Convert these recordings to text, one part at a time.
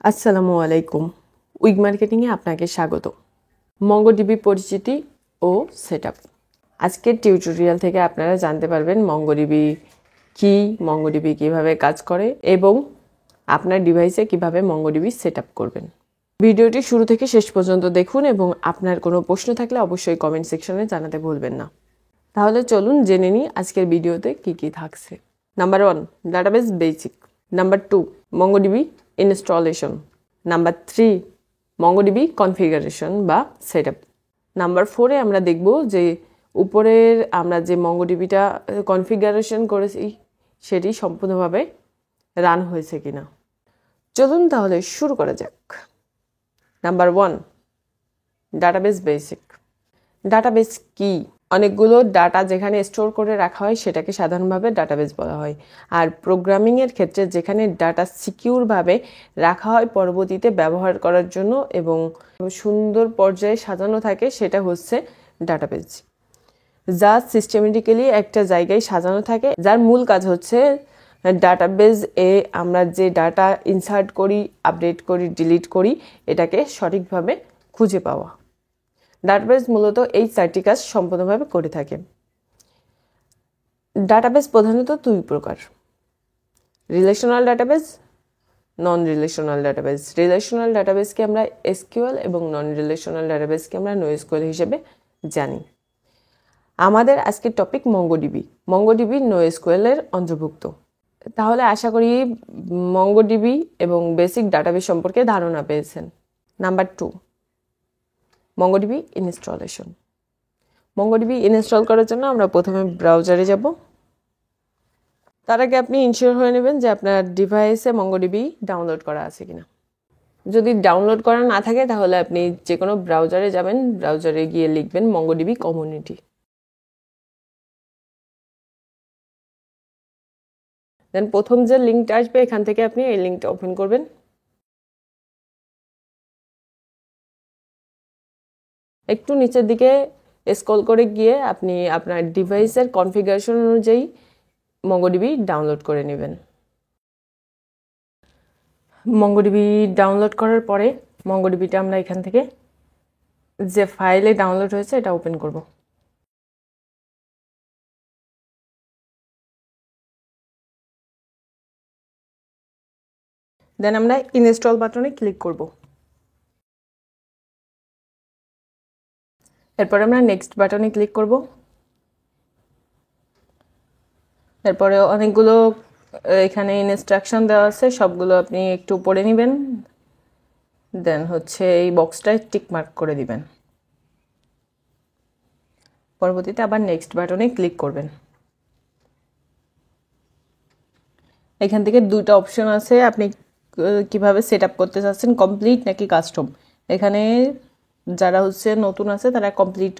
আসসালামু আলাইকুম। উইগ মার্কেটিংয়ে আপনাকে স্বাগত। মঙ্গোডিবি পরিচিতি ও সেটআপ। আজকের টিউটোরিয়াল থেকে আপনারা জানতে পারবেন মঙ্গোডিবি কি, মঙ্গোডিবি কিভাবে কাজ করে এবং আপনার ডিভাইসে কিভাবে মঙ্গোডিবি সেটআপ করবেন। ভিডিওটি শুরু থেকে শেষ পর্যন্ত দেখুন এবং আপনার কোনো প্রশ্ন থাকলে অবশ্যই কমেন্ট সেকশনে জানাতে ভুলবেন না। তাহলে চলুন জেনে নিই আজকের ভিডিওতে কি কি থাকছে। Number 1, database basic. Number 2, MongoDB installation. Number 3, MongoDB configuration বা সেটআপ। নাম্বার 4-এ আমরা দেখব যে উপরের আমরা যে মঙ্গোডিবিটা কনফিগারেশন করেছি সেটি সম্পূর্ণভাবে রান হয়েছে কিনা। চলুন তাহলে শুরু করা যাক। Number 1, database basic. ডাটাবেস কি? অনেকগুলো ডাটা যেখানে স্টোর করে রাখা হয় সেটাকে সাধারণভাবে ডাটাবেস বলা হয়। আর প্রোগ্রামিংয়ের ক্ষেত্রে যেখানে ডাটা সিকিউরভাবে রাখা হয় পরবর্তীতে ব্যবহার করার জন্য এবং সুন্দর পর্যায়ে সাজানো থাকে সেটা হচ্ছে ডাটাবেস, যা সিস্টেমেটিক্যালি একটা জায়গায় সাজানো থাকে, যার মূল কাজ হচ্ছে ডাটাবেস এ আমরা যে ডাটা ইনসার্ট করি, আপডেট করি, ডিলিট করি এটাকে সঠিকভাবে খুঁজে পাওয়া। ডাটাবেস মূলত এই 4টি কাজ সম্পূর্ণভাবে করে থাকে। ডাটাবেস প্রধানত 2 প্রকার: রিলেশনাল ডাটাবেস, নন রিলেশনাল ডাটাবেস। রিলেশনাল ডাটাবেসকে আমরা এসকিউএল এবং নন রিলেশনাল ডাটাবেসকে আমরা নোএসকিউএল হিসেবে জানি। আমাদের আজকের টপিক মঙ্গোডিবি। মঙ্গোডিবি নোএসকিউএল এর অন্তর্ভুক্ত। তাহলে আশা করি মঙ্গোডিবি এবং বেসিক ডাটাবেস সম্পর্কে ধারণা পেয়েছেন। Number 2, MongoDB installation. MongoDB install করার জন্য আমরা প্রথমে ব্রাউজারে যাব। তার আগে আপনি ইনশিওর হয়ে নেবেন যে আপনার ডিভাইসে মঙ্গোডিবি ডাউনলোড করা আছে কিনা। যদি ডাউনলোড করা না থাকে তাহলে আপনি যে কোনো ব্রাউজারে যাবেন, ব্রাউজারে গিয়ে লিখবেন মঙ্গোডিবি কমিউনিটি। দেন প্রথম যে লিঙ্কটা আসবে এখান থেকে আপনি এই লিঙ্কটা ওপেন করবেন। একটু নিচের দিকে স্ক্রল করে গিয়ে আপনি আপনার ডিভাইসের কনফিগারেশন অনুযায়ী মঙ্গোডিবি ডাউনলোড করে নেবেন। মঙ্গোডিবি ডাউনলোড করার পরে মঙ্গোডিবিটা আমরা এখান থেকে যে ফাইলে ডাউনলোড হয়েছে এটা ওপেন করব। দেন আমরা ইনস্টল বাটনে ক্লিক করব। এরপর আমরা নেক্সট বাটনে ক্লিক করব। এরপরে অনেকগুলো এখানে ইনস্ট্রাকশন দেওয়া আছে, সবগুলো আপনি একটু পড়ে নেবেন। দেন হচ্ছে এই বক্সটায় টিক মার্ক করে দিবেন। পরবর্তীতে আবার নেক্সট বাটনে ক্লিক করবেন। এখান থেকে 2টা অপশন আছে, আপনি কিভাবে সেট আপ করতে চাচ্ছেন, কমপ্লিট নাকি কাস্টম। এখানে যারা হচ্ছে নতুন আছে তারা কমপ্লিট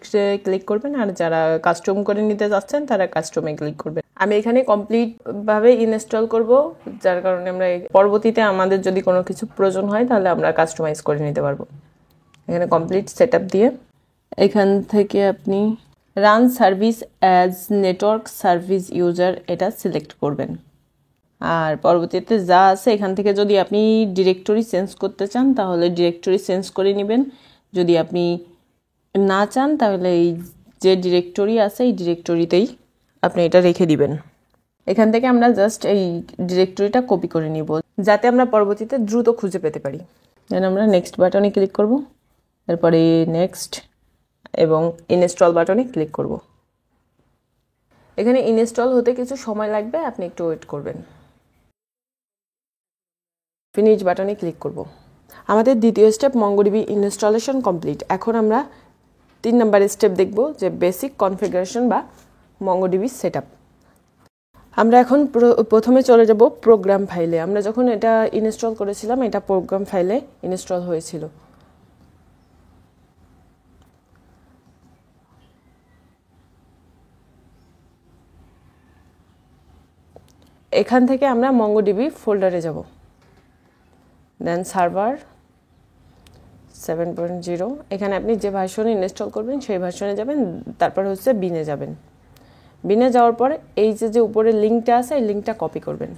ক্লিক করবেন, আর যারা কাস্টম করে নিতে যাচ্ছেন তারা কাস্টমে ক্লিক করবেন। আমি এখানে কমপ্লিট ভাবে ইনস্টল করব, যার কারণে আমরা পরবর্তীতে আমাদের যদি কোনো কিছু প্রয়োজন হয় তাহলে আমরা কাস্টমাইজ করে নিতে পারবো। এখানে কমপ্লিট সেট আপ দিয়ে এখান থেকে আপনি run service as network service user এটা সিলেক্ট করবেন। আর পরবর্তীতে যা আছে এখান থেকে যদি আপনি ডিরেক্টরি চেঞ্জ করতে চান তাহলে ডিরেক্টরি চেঞ্জ করে নেবেন। যদি আপনি না চান তাহলে এই যে ডিরেক্টরি আছে এই ডিরেক্টরিতেই আপনি এটা রেখে দিবেন। এখান থেকে আমরা জাস্ট এই ডিরেক্টরিটা কপি করে নিব যাতে আমরা পরবর্তীতে দ্রুত খুঁজে পেতে পারি। দেন আমরা নেক্সট বাটনে ক্লিক করব, এরপরে নেক্সট এবং ইনস্টল বাটনে ক্লিক করব। এখানে ইনস্টল হতে কিছু সময় লাগবে, আপনি একটু ওয়েট করবেন। ফিনিশ বাটনে ক্লিক করব। আমাদের দ্বিতীয় স্টেপ মঙ্গোডিবি ইনস্টলেশন কমপ্লিট। এখন আমরা 3 নম্বর স্টেপ দেখব যে বেসিক কনফিগারেশন বা মঙ্গোডিবি সেটআপ। আমরা এখন প্রথমে চলে যাব প্রোগ্রাম ফাইলে। আমরা যখন এটা ইনস্টল করেছিলাম এটা প্রোগ্রাম ফাইলে ইনস্টল হয়েছিল। এখান থেকে আমরা মঙ্গোডিবি ফোল্ডারে যাব। দেন সার্ভার 7.0, এখানে আপনি যে ভার্সনে ইনস্টল করবেন সেই ভার্সনে যাবেন, তারপর হচ্ছে বিনে যাবেন। বিনে যাওয়ার পরে এই যে উপরে লিঙ্কটা আছে এই লিঙ্কটা কপি করবেন।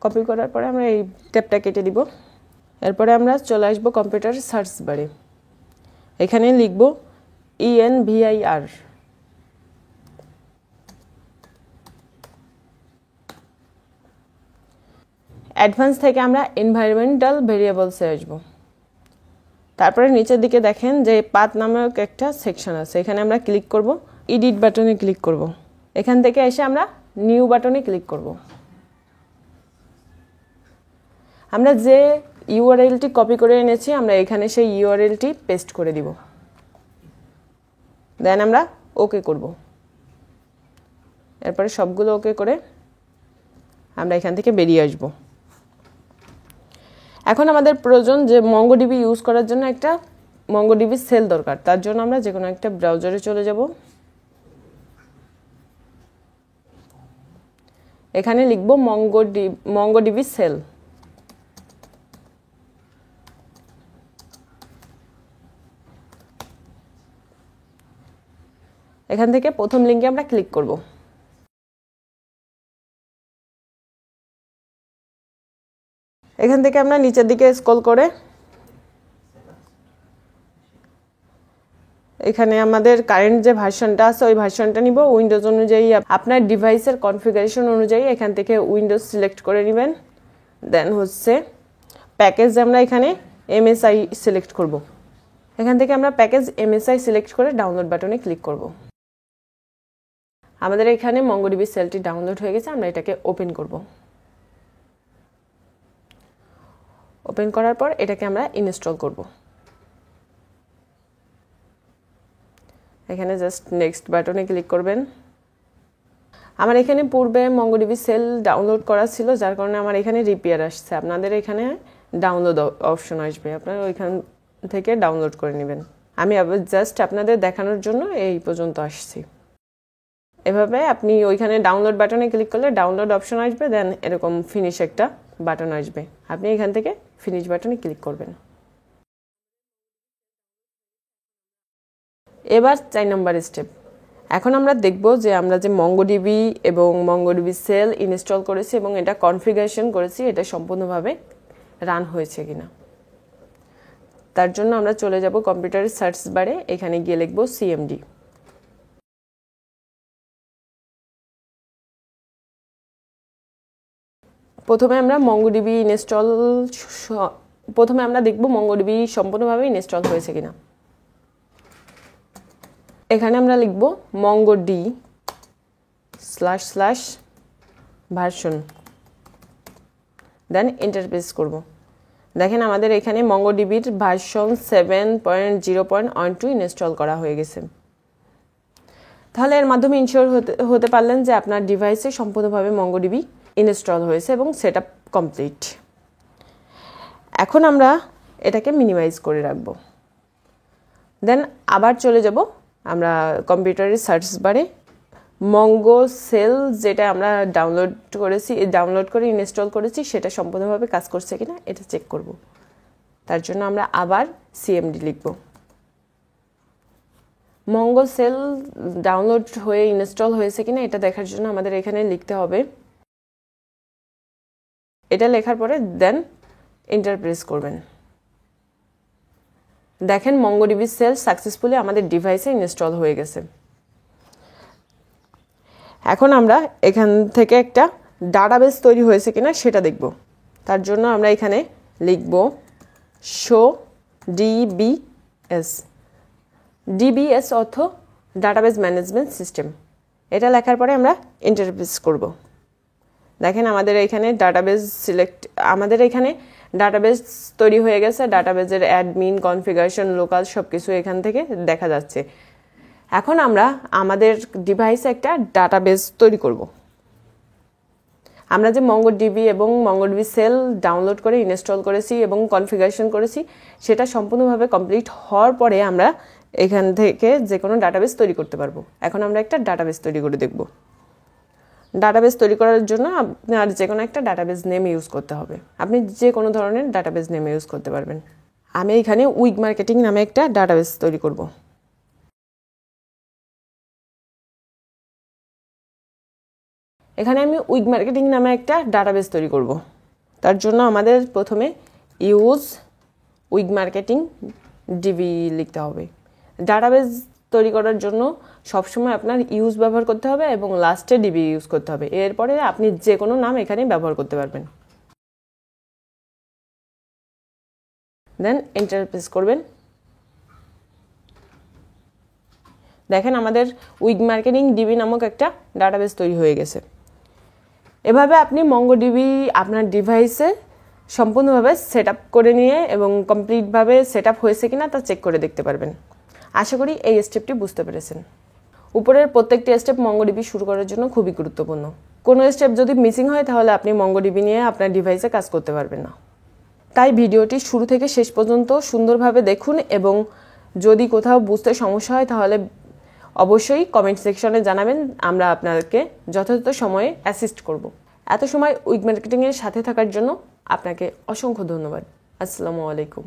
কপি করার পরে আমরা এই ট্যাবটা কেটে দিব। এরপরে আমরা চলে আসব কম্পিউটার সার্চ বারে, এখানে লিখব ENVIR। অ্যাডভান্স থেকে আমরা এনভায়রনমেন্টাল ভেরিয়েবলসে আসব। তারপরে নিচের দিকে দেখেন যে পাথ নামক একটা সেকশন আছে, এখানে আমরা ক্লিক করব, এডিট বাটনে ক্লিক করব। এখান থেকে এসে আমরা নিউ বাটনে ক্লিক করব। আমরা যে ইউআরএলটি কপি করে এনেছি আমরা এখানে সেই ইউআরএলটি পেস্ট করে দিব, দেন আমরা ওকে করব। এরপরে সবগুলো ওকে করে আমরা এখান থেকে বেরিয়ে আসব। এখন আমাদের প্রয়োজন যে মঙ্গোডিবি ইউজ করার জন্য একটা মঙ্গোডিবি সেল দরকার। তার জন্য আমরা যে কোনো একটা ব্রাউজারে চলে যাব, এখানে লিখব মঙ্গোডিবি সেল। এখান থেকে প্রথম লিঙ্কে আমরা ক্লিক করব। এখান থেকে আমরা নিচের দিকে স্ক্রল করে এখানে আমাদের কারেন্ট যে ভার্সনটা আছে ওই ভার্সনটা নিব। উইন্ডোজ অনুযায়ী আপনার ডিভাইসের কনফিগারেশন অনুযায়ী এখান থেকে উইন্ডোজ সিলেক্ট করে নেবেন। দেন হচ্ছে প্যাকেজ আমরা এখানে MSI সিলেক্ট করব। এখান থেকে আমরা প্যাকেজ MSI সিলেক্ট করে ডাউনলোড বাটনে ক্লিক করব। আমাদের এখানে মঙ্গোডিবি সেলটি ডাউনলোড হয়ে গেছে, আমরা এটাকে ওপেন করব। ওপেন করার পর এটাকে আমরা ইনস্টল করব। এখানে জাস্ট নেক্সট বাটনে ক্লিক করবেন। আমার এখানে পূর্বে মঙ্গোডিবি সেল ডাউনলোড করা ছিল, যার কারণে আমার এখানে রিপেয়ার আসছে। আপনাদের এখানে ডাউনলোড অপশন আসবে, আপনারা ওইখান থেকে ডাউনলোড করে নেবেন। আমি জাস্ট আপনাদের দেখানোর জন্য এই পর্যন্ত আসছি। এভাবে আপনি ওইখানে ডাউনলোড বাটনে ক্লিক করলে ডাউনলোড অপশন আসবে, দেন এরকম ফিনিশ একটা বাটন আসবে, আপনি এখান থেকে ফিনিশ বাটনে ক্লিক করবেন। এবার 4 নম্বর স্টেপ। এখন আমরা দেখব যে আমরা যে মঙ্গোডিবি এবং মঙ্গোডিবি সেল ইনস্টল করেছি এবং এটা কনফিগারেশন করেছি এটা সম্পূর্ণভাবে রান হয়েছে কিনা। তার জন্য আমরা চলে যাব কম্পিউটারের সার্চ বারে, এখানে গিয়ে লিখব CMD। প্রথমে আমরা দেখব মঙ্গোডিবি সম্পূর্ণভাবে ইনস্টল হয়েছে কিনা। এখানে আমরা লিখব mongod//ভার্সন, দেন এন্টার প্রেস করব। দেখেন আমাদের এখানে মঙ্গোডিবির ভার্সন 7.0.12 ইনস্টল করা হয়ে গেছে। তাহলে এর মাধ্যমে ইনশিওর হতে পারলেন যে আপনার ডিভাইসে সম্পূর্ণভাবে মঙ্গোডিবি ইনস্টল হয়েছে এবং সেটআপ কমপ্লিট। এখন আমরা এটাকে মিনিমাইজ করে রাখব। দেন আবার চলে যাব আমরা কম্পিউটারের সার্চ বারে, মঙ্গো সেল যেটা আমরা ডাউনলোড করে ইনস্টল করেছি সেটা সম্পূর্ণভাবে কাজ করছে কিনা এটা চেক করব। তার জন্য আমরা আবার CMD লিখব। মঙ্গো সেল ডাউনলোড হয়ে ইনস্টল হয়েছে কিনা এটা দেখার জন্য আমাদের এখানে লিখতে হবে। এটা লেখার পরে দেন এন্টার প্রেস করবেন। দেখেন মঙ্গোডিবি সেল সাকসেসফুলি আমাদের ডিভাইসে ইনস্টল হয়ে গেছে। এখন আমরা এখান থেকে একটা ডাটাবেস তৈরি হয়েছে কিনা সেটা দেখব। তার জন্য আমরা এখানে লিখব শো DBS অর্থ ডাটাবেস ম্যানেজমেন্ট সিস্টেম। এটা লেখার পরে আমরা এন্টার প্রেস করব। দেখেন আমাদের এখানে ডাটাবেস তৈরি হয়ে গেছে। ডাটাবেসের অ্যাডমিন, কনফিগারেশন, লোকাল সবকিছু এখান থেকে দেখা যাচ্ছে। এখন আমরা আমাদের ডিভাইসে একটা ডাটাবেস তৈরি করব। আমরা যে মঙ্গোডিবি এবং মঙ্গোডিবি সেল ডাউনলোড করে ইনস্টল করেছি এবং কনফিগারেশন করেছি সেটা সম্পূর্ণভাবে কমপ্লিট হওয়ার পরে আমরা এখান থেকে যে কোনো ডাটাবেস তৈরি করতে পারবো। এখন আমরা একটা ডাটাবেস তৈরি করে দেখব। ডাটাবেস তৈরি করার জন্য আপনার যে কোনো একটা ডাটাবেস নেম ইউজ করতে হবে। আপনি যে কোনো ধরনের ডাটাবেস নেম ইউজ করতে পারবেন। আমি এখানে উইগ মার্কেটিং নামে একটা ডাটাবেস তৈরি করব। এখানে আমি উইগ মার্কেটিং নামে একটা ডাটাবেস তৈরি করব। তার জন্য আমাদের প্রথমে ইউজ উইগ মার্কেটিং ডিবি লিখতে হবে। ডাটাবেস তৈরি করার জন্য সবসময় আপনার ইউজ ব্যবহার করতে হবে এবং লাস্টে ডিবি ইউজ করতে হবে। এরপরে আপনি যে কোনো নাম এখানে ব্যবহার করতে পারবেন। দেন এন্টার প্রেস করবেন। দেখেন আমাদের উইগ মার্কেটিং ডিবি নামক একটা ডাটাবেস তৈরি হয়ে গেছে। এভাবে আপনি মঙ্গোডিবি আপনার ডিভাইসে সম্পূর্ণভাবে সেট আপ করে নিয়ে এবং কমপ্লিটভাবে সেট আপ হয়েছে কিনা তা চেক করে দেখতে পারবেন। আশা করি এই স্টেপটি বুঝতে পেরেছেন। উপরের প্রত্যেকটি স্টেপ মঙ্গোডিবি শুরু করার জন্য খুবই গুরুত্বপূর্ণ। কোনো স্টেপ যদি মিসিং হয় তাহলে আপনি মঙ্গোডিবি নিয়ে আপনার ডিভাইসে কাজ করতে পারবেন না। তাই ভিডিওটি শুরু থেকে শেষ পর্যন্ত সুন্দরভাবে দেখুন এবং যদি কোথাও বুঝতে সমস্যা হয় তাহলে অবশ্যই কমেন্ট সেকশনে জানাবেন, আমরা আপনাকে যথাযথ সময়ে অ্যাসিস্ট করব। এত সময় উইগ মার্কেটিংয়ের সাথে থাকার জন্য আপনাকে অসংখ্য ধন্যবাদ। আসসালামু আলাইকুম।